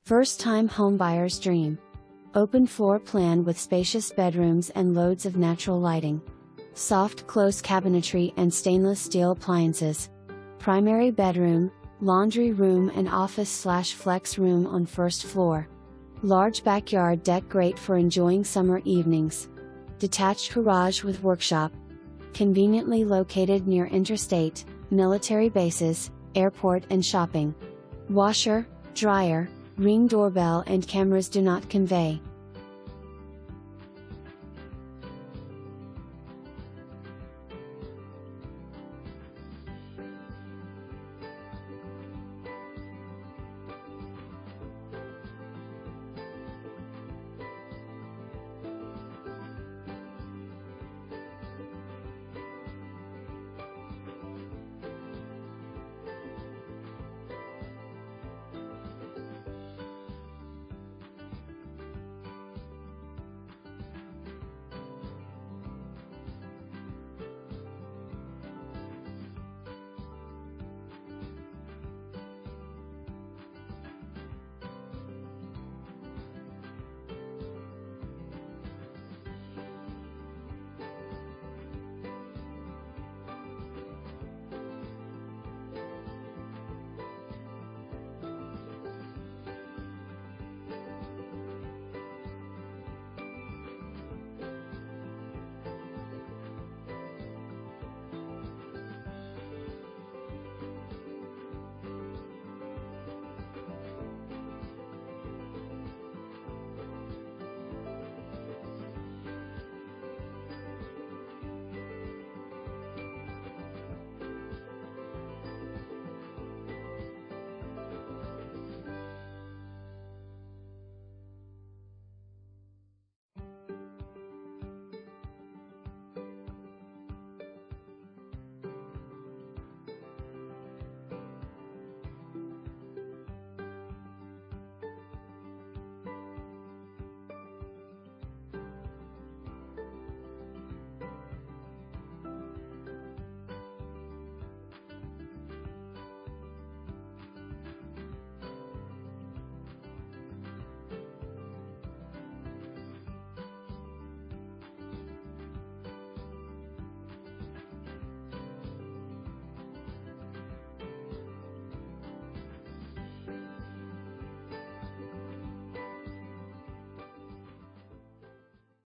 First-time homebuyer's dream. Open floor plan with spacious bedrooms and loads of natural lighting. Soft close cabinetry and stainless steel appliances. Primary bedroom, laundry room and office/flex room on first floor. Large backyard deck great for enjoying summer evenings. Detached garage with workshop. Conveniently located near interstate, military bases, airport and shopping. Washer, dryer, Ring doorbell and cameras do not convey.